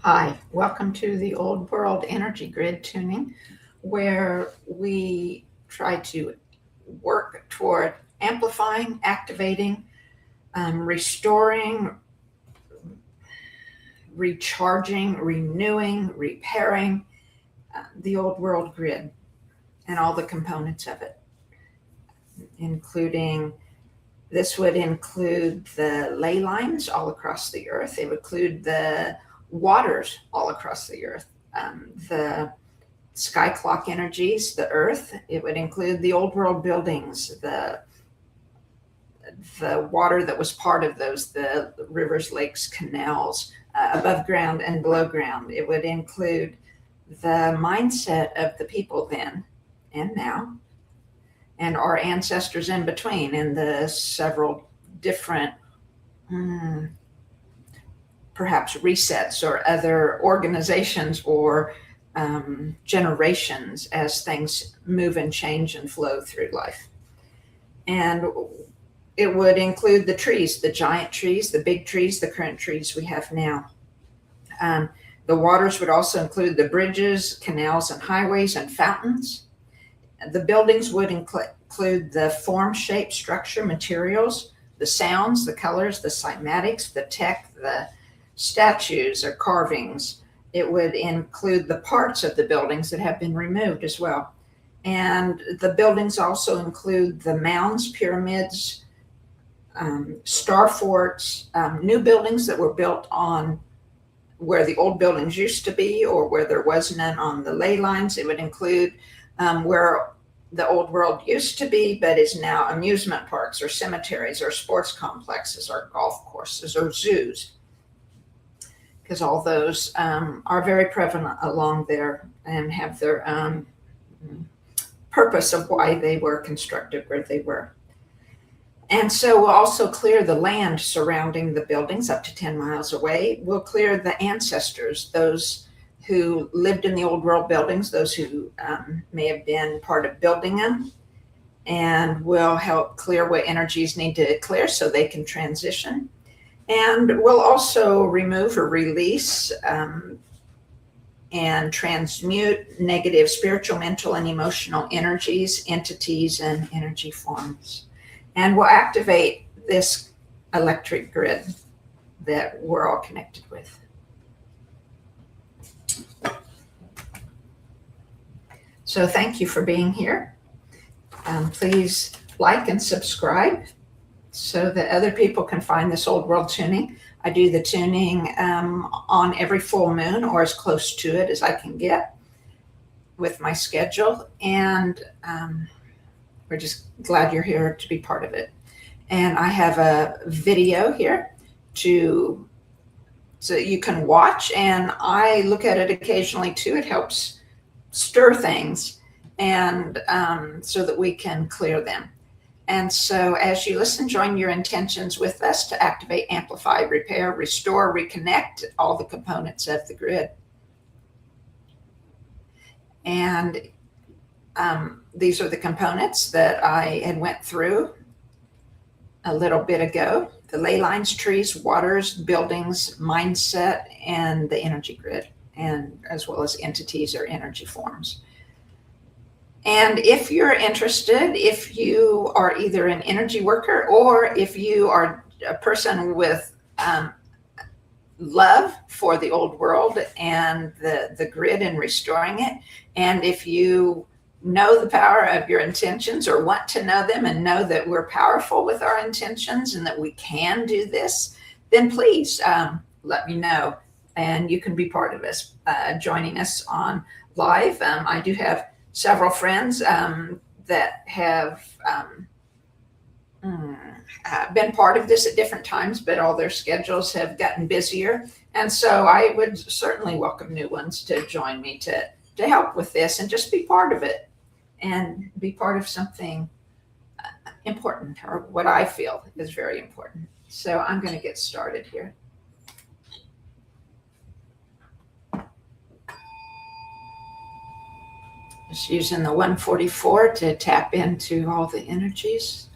Hi, welcome to the Old World Energy Grid Tuning, where we try to work toward amplifying, activating, restoring, recharging, renewing, repairing the Old World Grid and all the components of it, including this would include the ley lines all across the earth. It would include the waters all across the earth, the sky clock energies, the earth. It would include the old world buildings, the water that was part of those, the rivers, lakes, canals, above ground and below ground. It would include the mindset of the people then and now, and our ancestors in between, and the several different perhaps resets or other organizations or generations as things move and change and flow through life. And it would include the trees, the giant trees, the big trees, the current trees we have now. The waters would also include the bridges, canals, and highways and fountains. The buildings would include the form, shape, structure, materials, the sounds, the colors, the cymatics, the tech, the statues or carvings. It would include the parts of the buildings that have been removed as well. And the buildings also include the mounds, pyramids, star forts, new buildings that were built on where the old buildings used to be or where there was none on the ley lines. It would include where the old world used to be, but is now amusement parks or cemeteries or sports complexes or golf courses or zoos, because all those are very prevalent along there and have their purpose of why they were constructed where they were. And so we'll also clear the land surrounding the buildings up to 10 miles away. We'll clear the ancestors, those who lived in the old world buildings, those who may have been part of building them, and we'll help clear what energies need to clear so they can transition. And we'll also remove or release and transmute negative spiritual, mental, and emotional energies, entities, and energy forms. And we'll activate this electric grid that we're all connected with. So thank you for being here. Please like and subscribe so that other people can find this old world tuning. I do the tuning on every full moon or as close to it as I can get with my schedule. And we're just glad you're here to be part of it. And I have a video here so you can watch, and I look at it occasionally too. It helps stir things and so that we can clear them. And so as you listen, join your intentions with us to activate, amplify, repair, restore, reconnect all the components of the grid. And these are the components that I had went through a little bit ago: the ley lines, trees, waters, buildings, mindset, and the energy grid, and as well as entities or energy forms. And if you're interested, if you are either an energy worker or if you are a person with love for the old world and the grid and restoring it, and if you know the power of your intentions or want to know them and know that we're powerful with our intentions and that we can do this, then please let me know, and you can be part of us, joining us on live. I do have several friends that have been part of this at different times, but all their schedules have gotten busier. And so I would certainly welcome new ones to join me to help with this and just be part of it and be part of something important, or what I feel is very important. So I'm going to get started here. Just using the 144 to tap into all the energies.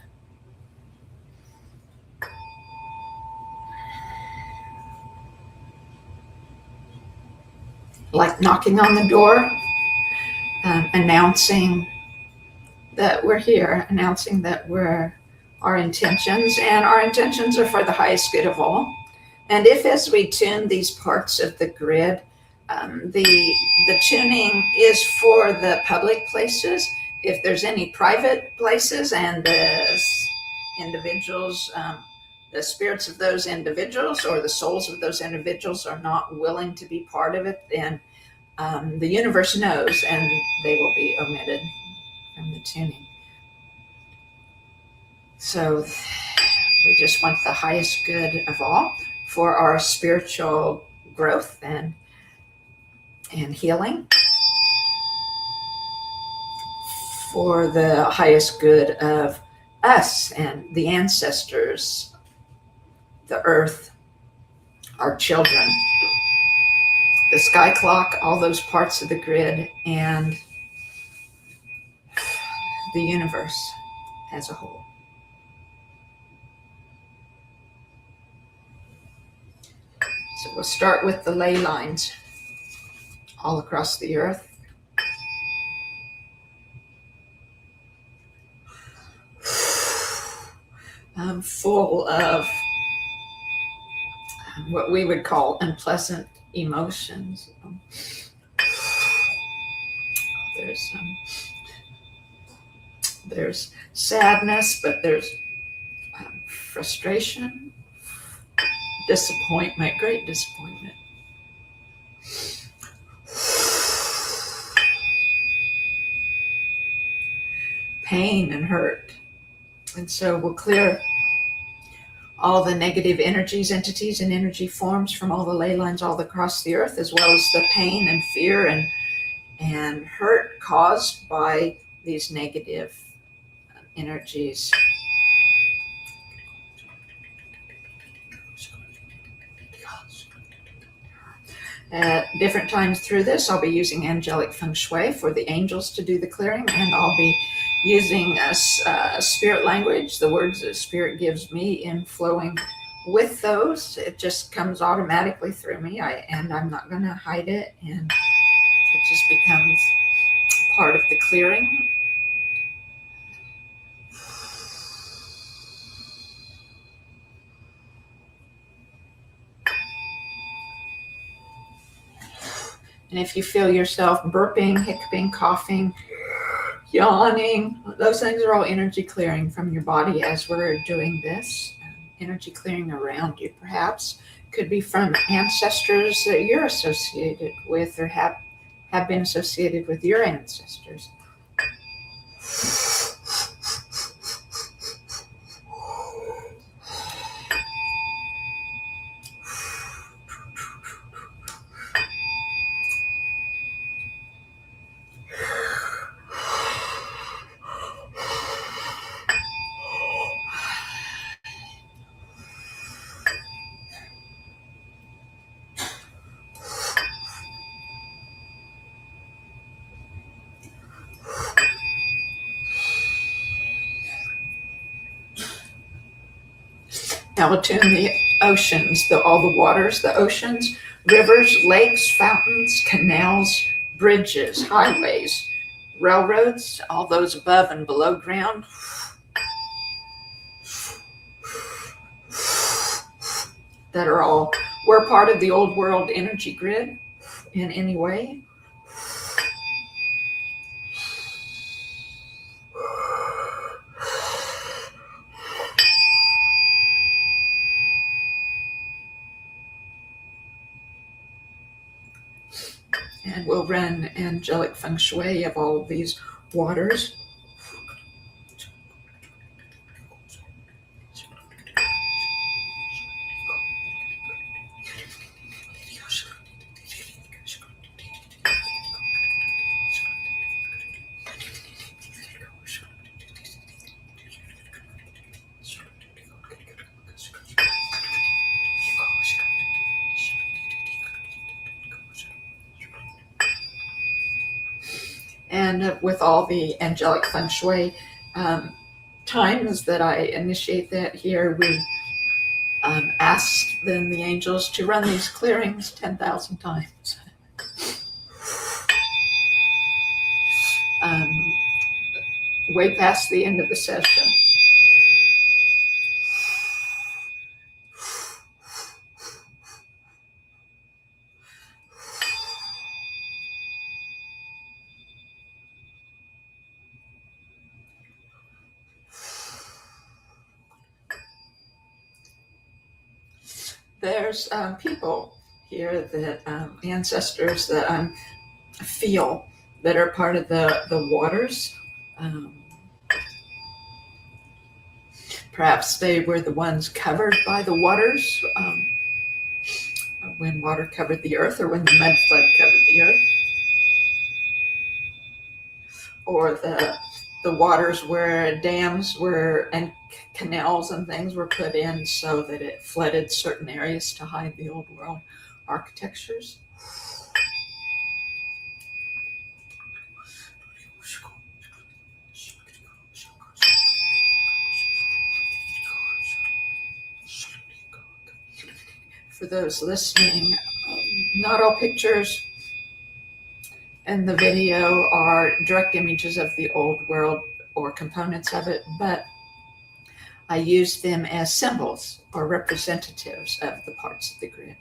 like knocking on the door, announcing that we're here, announcing that we're our intentions, and our intentions are for the highest good of all. And if, as we tune these parts of the grid, the tuning is for the public places. If there's any private places and the individuals, the spirits of those individuals or the souls of those individuals are not willing to be part of it, then the universe knows and they will be omitted from the tuning. So we just want the highest good of all for our spiritual growth and healing, for the highest good of us and the ancestors, the earth, our children, the sky clock, all those parts of the grid, and the universe as a whole. So we'll start with the ley lines all across the earth. Full of what we would call unpleasant emotions. There's sadness, but there's frustration, disappointment, great disappointment. Pain and hurt. And so we'll clear all the negative energies, entities, and energy forms from all the ley lines all across the earth, as well as the pain and fear and hurt caused by these negative energies. At different times through this, I'll be using angelic feng shui for the angels to do the clearing, and I'll be using a spirit language, the words that spirit gives me, in flowing with those. It just comes automatically through me, and I'm not going to hide it, and it just becomes part of the clearing. And if you feel yourself burping, hiccuping, coughing, yawning, those things are all energy clearing from your body as we're doing this. Energy clearing around you, perhaps. Could be from ancestors that you're associated with or have been associated with your ancestors. Now we'll tune the oceans, all the waters, the oceans, rivers, lakes, fountains, canals, bridges, highways, railroads, all those above and below ground. That are all, we're part of the old world energy grid in any way. And we'll run angelic feng shui of all of these waters. And with all the angelic feng shui times that I initiate that here, we ask then the angels to run these clearings 10,000 times. way past the end of the session. There's people here that ancestors that I feel that are part of the waters. Perhaps they were the ones covered by the waters when water covered the earth, or when the mud flood covered the earth, or the waters where dams were and canals and things were put in so that it flooded certain areas to hide the old world architectures. For those listening, not all pictures in the video are direct images of the old world or components of it, but I use them as symbols or representatives of the parts of the grid.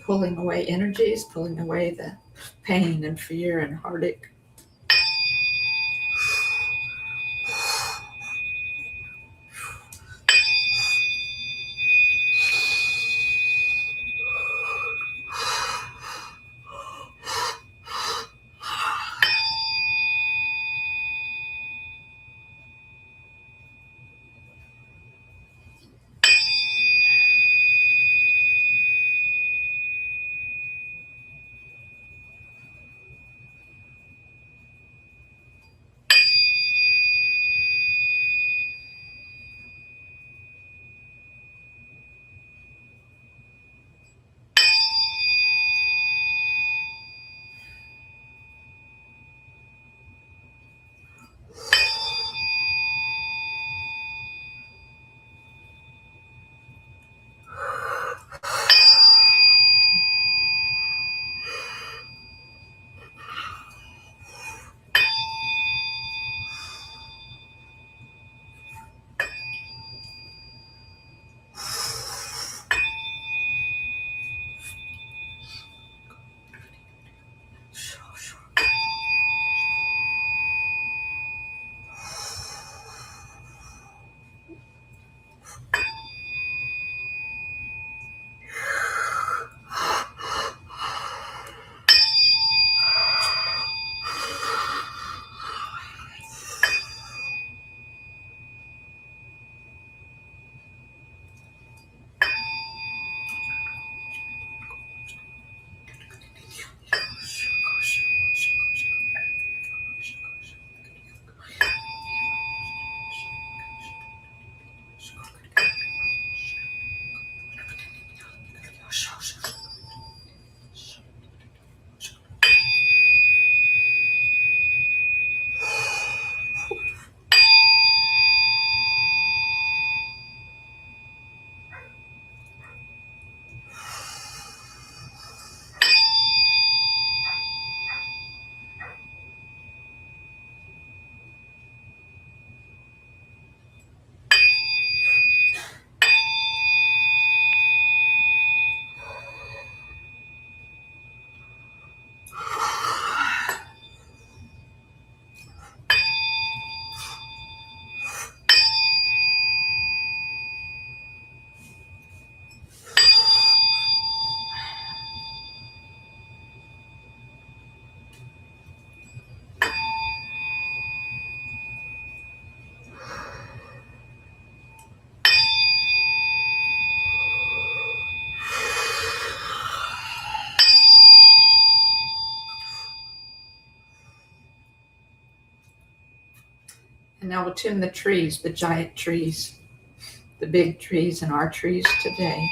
Pulling away energies, pulling away the pain and fear and heartache. And now we'll tune the trees, the giant trees, the big trees and our trees today.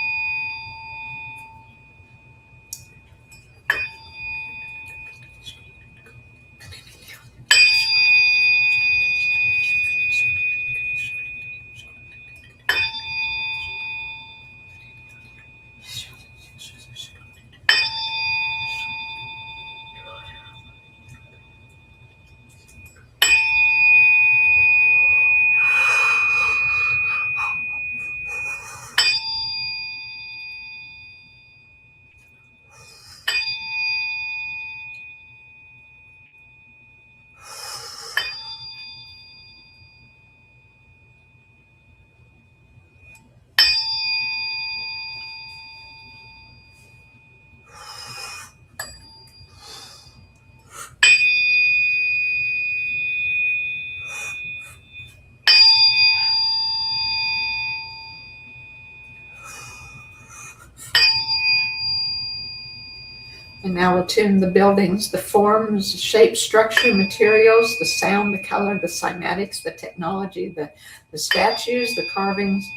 And now we'll tune the buildings, the forms, shape, structure, materials, the sound, the color, the cymatics, the technology, the statues, the carvings,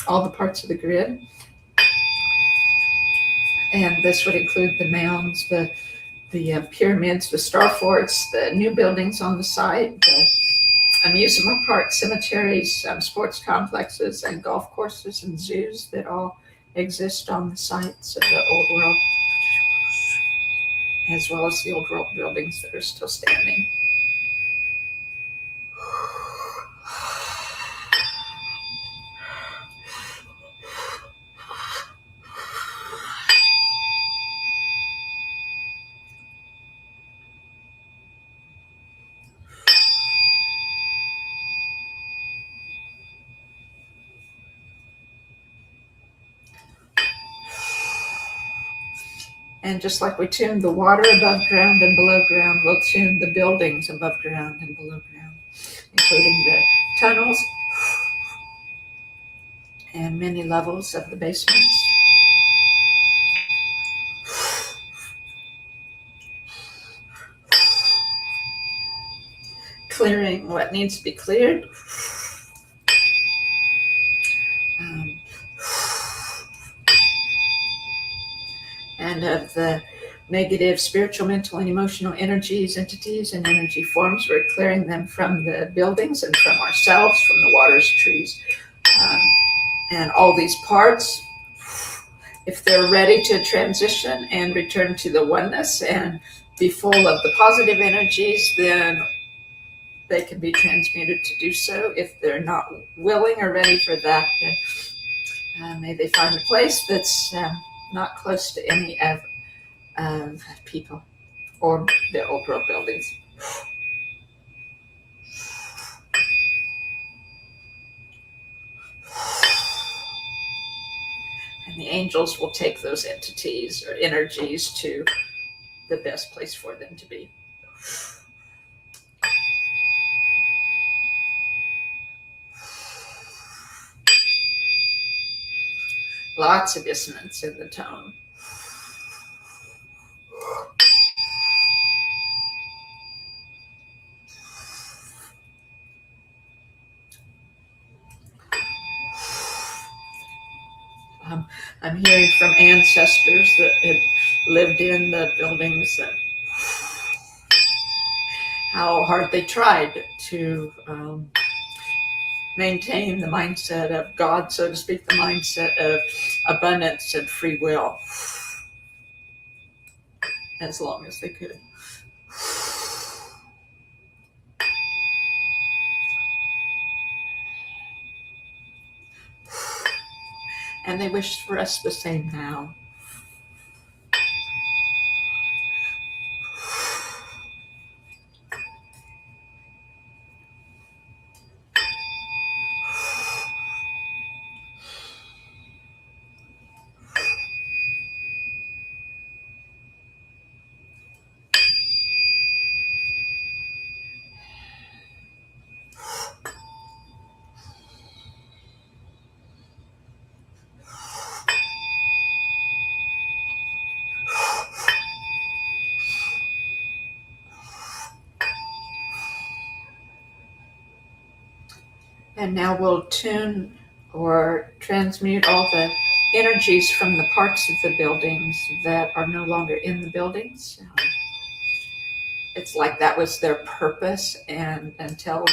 all the parts of the grid. And this would include the mounds, the pyramids, the star forts, the new buildings on the site, the amusement parks, cemeteries, sports complexes, and golf courses and zoos that all exist on the sites of the old world, as well as the old world buildings that are still standing. And just like we tuned the water above ground and below ground, we'll tune the buildings above ground and below ground, including the tunnels and many levels of the basements. Clearing what needs to be cleared. And of the negative spiritual, mental, and emotional energies, entities, and energy forms, we're clearing them from the buildings and from ourselves, from the waters, trees, and all these parts. If they're ready to transition and return to the oneness and be full of the positive energies, then they can be transmuted to do so. If they're not willing or ready for that, then may they find a place that's not close to any of people or the old world buildings. And the angels will take those entities or energies to the best place for them to be. Lots of dissonance in the tone. I'm hearing from ancestors that had lived in the buildings and how hard they tried to maintain the mindset of God, so to speak, the mindset of abundance and free will as long as they could. And they wish for us the same now. And now we'll tune or transmute all the energies from the parts of the buildings that are no longer in the buildings. It's like that was their purpose, and until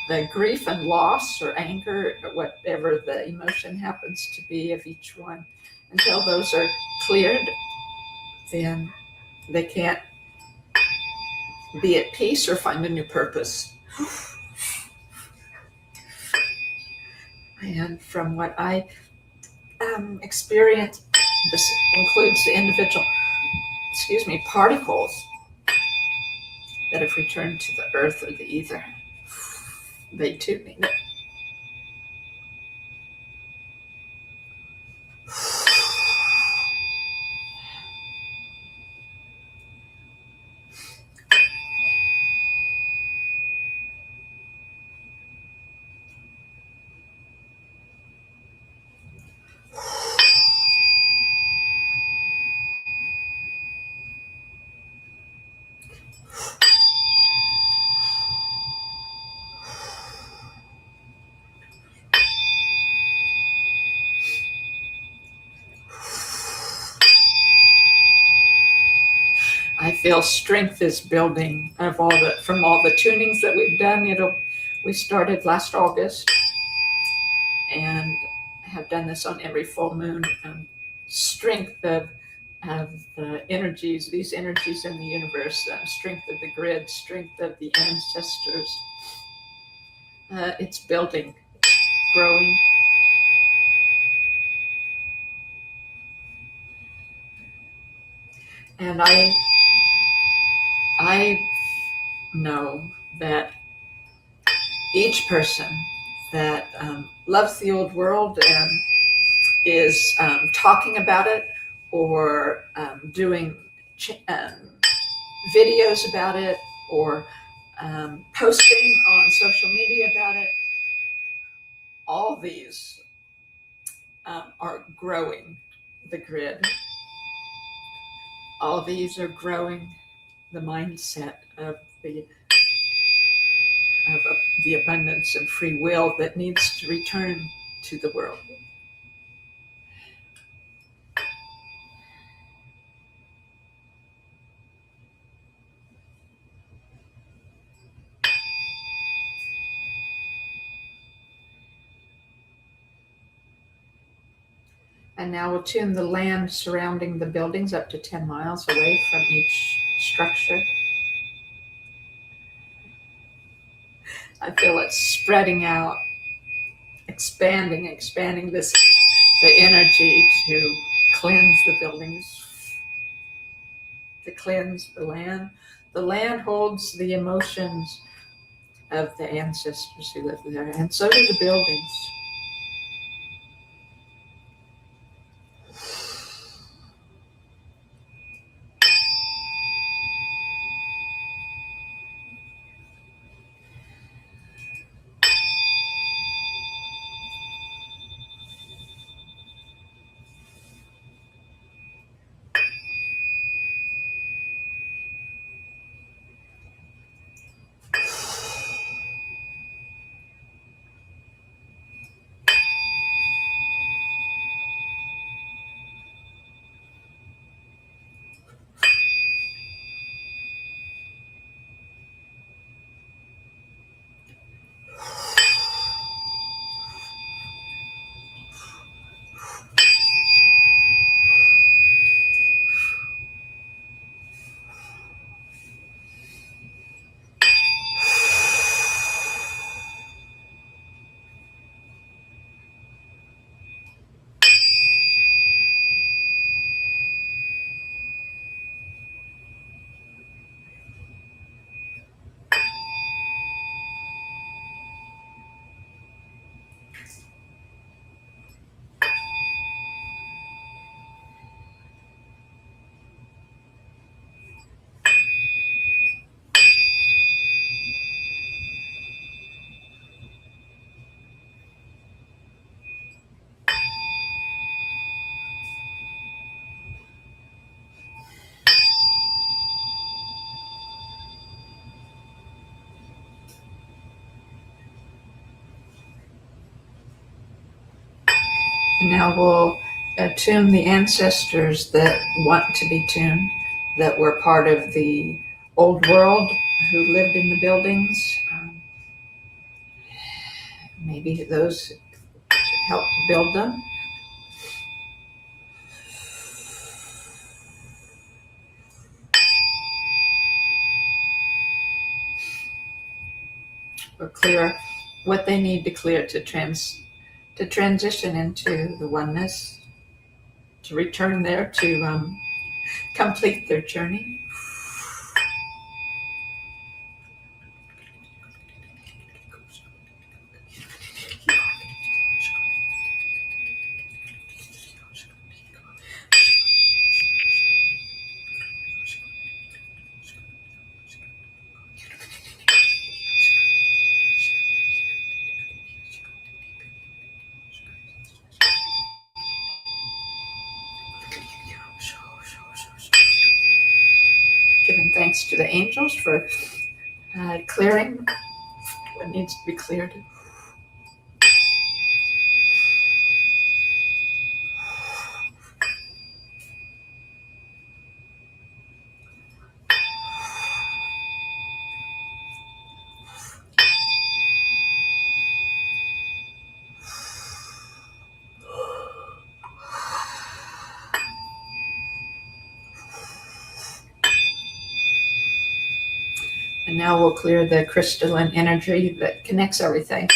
the grief and loss or anger, or whatever the emotion happens to be of each one, until those are cleared, then they can't be at peace or find a new purpose. And from what I experienced, this includes the individual, particles that have returned to the earth or the ether. They too need it. feel strength is building from all the tunings that we've done. We started last August and have done this on every full moon. Strength of the energies, these energies in the universe, strength of the grid, strength of the ancestors. It's building, growing. And I know that each person that loves the old world and is talking about it or doing videos about it or posting on social media about it, all these are growing the grid. All these are growing the mindset of the abundance and free will that needs to return to the world. And now we'll tune the land surrounding the buildings up to 10 miles away from each structure. I feel it spreading out, expanding the energy to cleanse the buildings, to cleanse the land. The land holds the emotions of the ancestors who live there, and so do the buildings. Now we'll tune the ancestors that want to be tuned, that were part of the old world, who lived in the buildings. Maybe those who helped build them. Or clear what they need to clear to transition into the oneness, to return there, to complete their journey. Giving thanks to the angels for clearing what needs to be cleared. now we'll clear the crystalline energy that connects everything.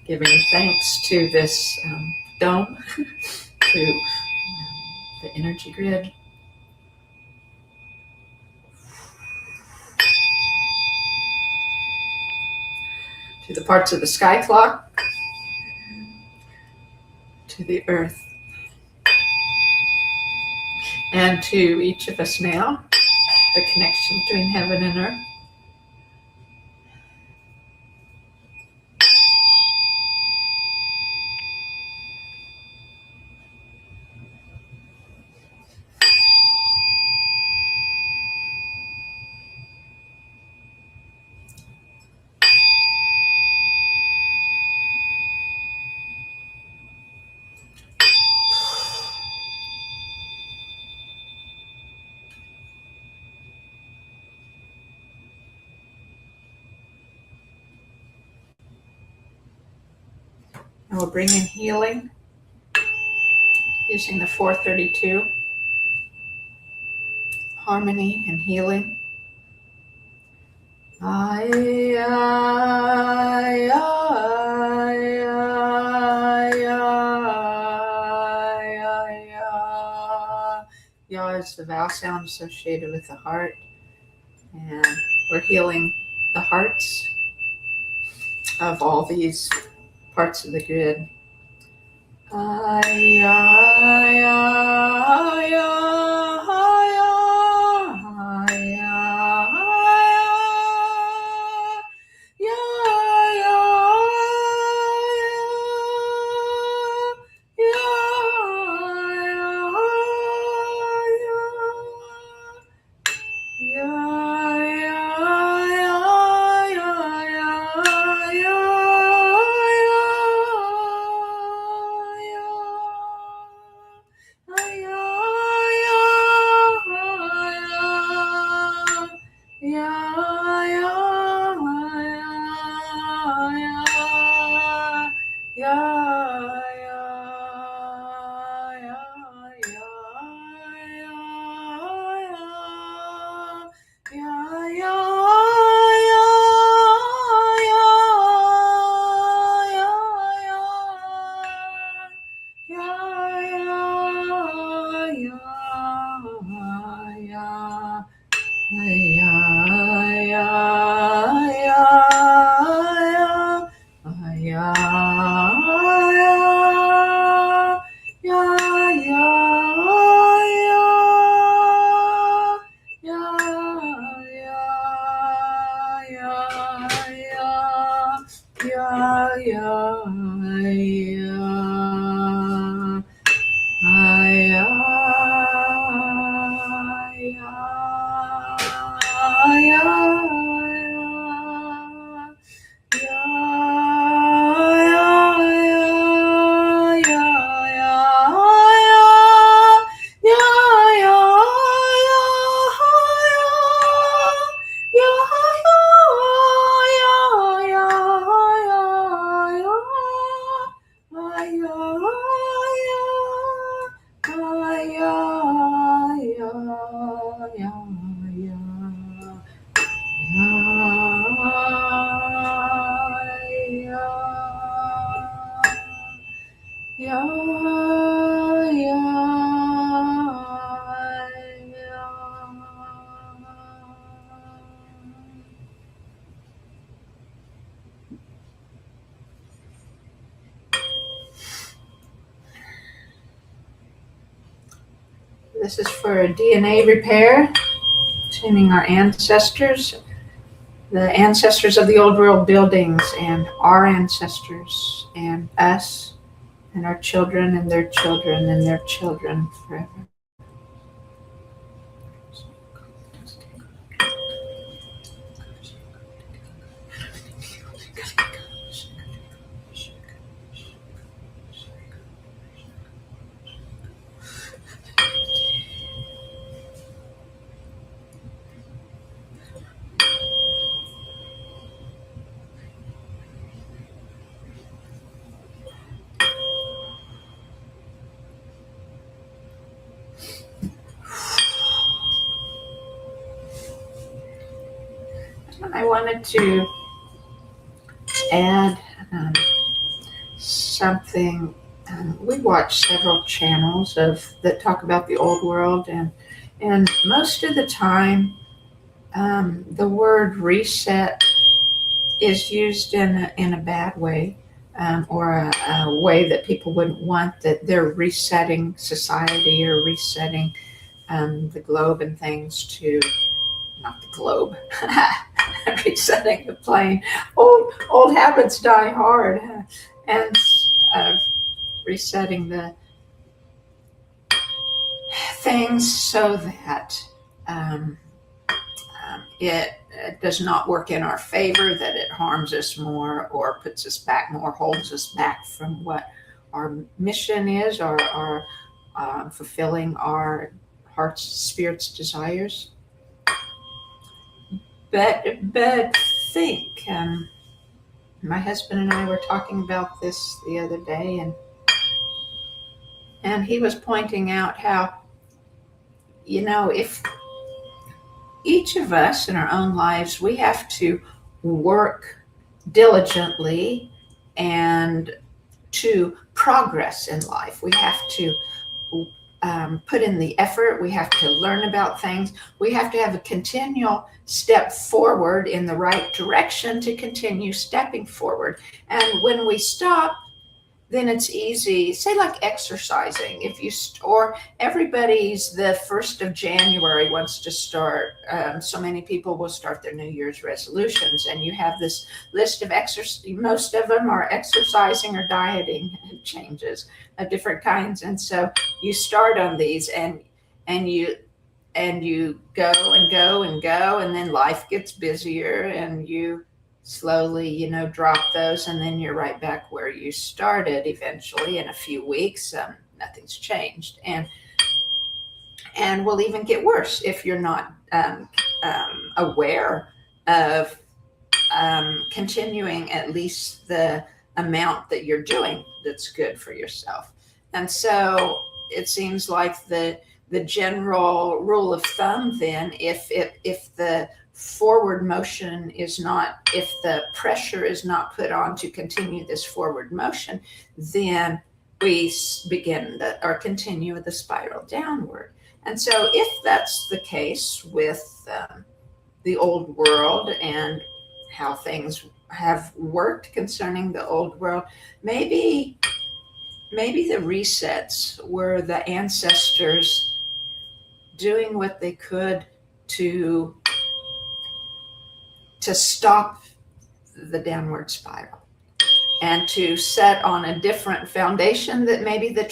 Giving thanks to this dome, to the energy grid. To the parts of the sky clock, to the earth, and to each of us now, the connection between heaven and earth. And we'll bring in healing using the 432, harmony and healing. Ya is the vowel sound associated with the heart, and we're healing the hearts of all these parts of the grid. This is for a DNA repair, tuning our ancestors, the ancestors of the old world buildings, and our ancestors, and us, and our children, and their children, and their children forever. I wanted to add something. We watch several channels that talk about the old world, and most of the time, the word reset is used in a bad way, or a way that people wouldn't want, that they're resetting society or resetting the globe and things to, not the globe, resetting the plane. Old habits die hard, and resetting the things so that it does not work in our favor, that it harms us more or puts us back more, holds us back from what our mission is, or fulfilling our heart's, spirit's desires. But think, my husband and I were talking about this the other day, and he was pointing out how, if each of us in our own lives, we have to work diligently and to progress in life. We have to put in the effort. We have to learn about things. We have to have a continual step forward in the right direction to continue stepping forward. And when we stop, then it's easy, say like exercising. If you, or everybody's the 1st of January wants to start, so many people will start their New Year's resolutions, and you have this list of most of them are exercising or dieting changes of different kinds. And so you start on these, and you go and go and go, and then life gets busier, and you slowly, drop those, and then you're right back where you started eventually in a few weeks. Nothing's changed, and will even get worse if you're not aware of continuing at least the amount that you're doing that's good for yourself. And so it seems like the general rule of thumb then, if the forward motion is not, if the pressure is not put on to continue this forward motion, then we begin or continue the spiral downward. And so if that's the case with the old world and how things have worked concerning the old world, maybe the resets were the ancestors doing what they could to stop the downward spiral and to set on a different foundation, that maybe the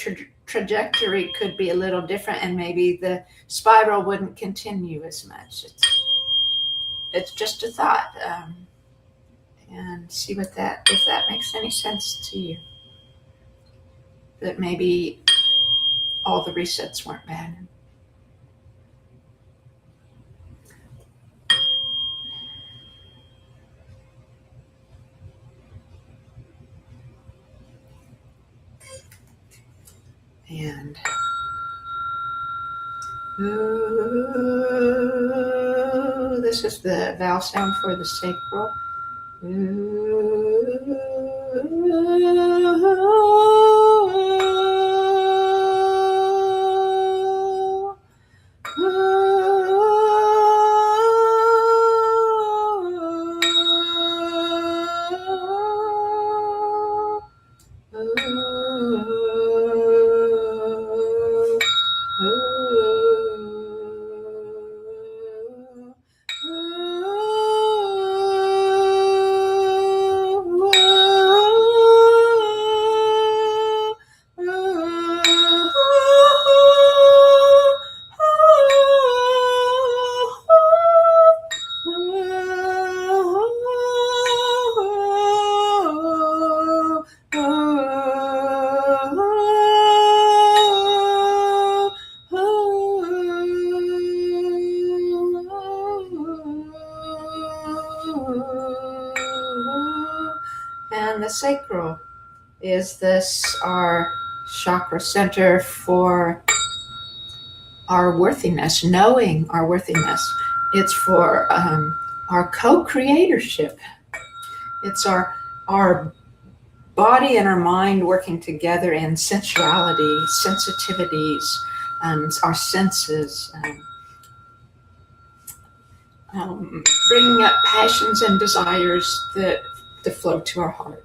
trajectory could be a little different, and maybe the spiral wouldn't continue as much. It's just a thought, and see if that makes any sense to you. That maybe all the resets weren't bad. And ooh, this is the vowel sound for the sacral. Ooh, and the sacral is our chakra center for our worthiness, knowing our worthiness. It's for our co-creatorship. It's our body and our mind working together in sensuality, sensitivities, our senses, bringing up passions and desires that flow to our heart.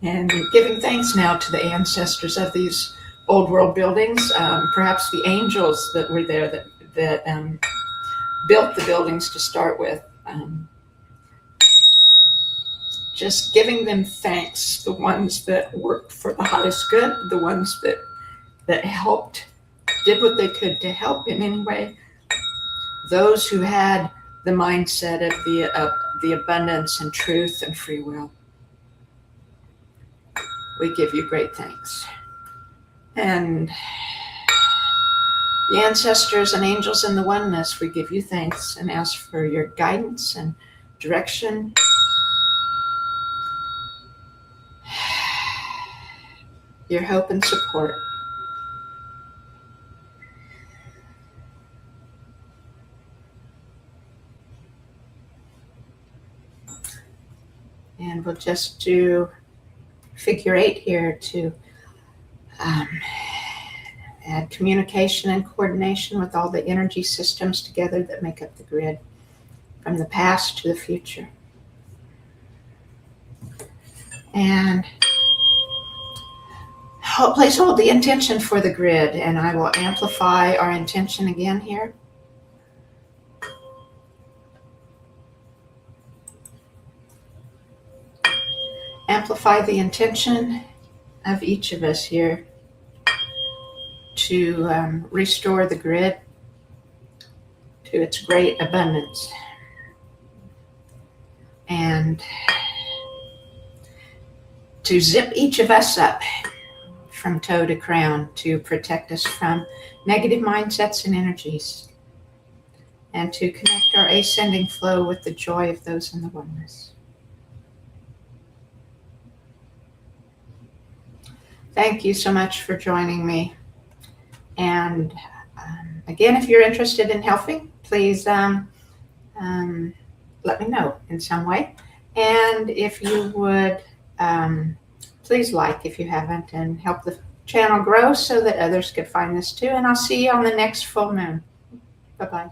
And giving thanks now to the ancestors of these old world buildings, perhaps the angels that were there that built the buildings to start with. Just giving them thanks, the ones that worked for the highest good, the ones that helped, did what they could to help in any way. Those who had the mindset of the abundance and truth and free will. We give you great thanks. And the ancestors and angels in the oneness, we give you thanks and ask for your guidance and direction. Your hope and support. And we'll just do figure 8 here to add communication and coordination with all the energy systems together that make up the grid, from the past to the future. And please hold the intention for the grid, and I will amplify our intention again here. Amplify the intention of each of us here to restore the grid to its great abundance, and to zip each of us up from toe to crown to protect us from negative mindsets and energies, and to connect our ascending flow with the joy of those in the oneness. Thank you so much for joining me. And again, if you're interested in helping, please let me know in some way. And if you would, please like if you haven't, and help the channel grow so that others could find this too. And I'll see you on the next full moon. Bye-bye.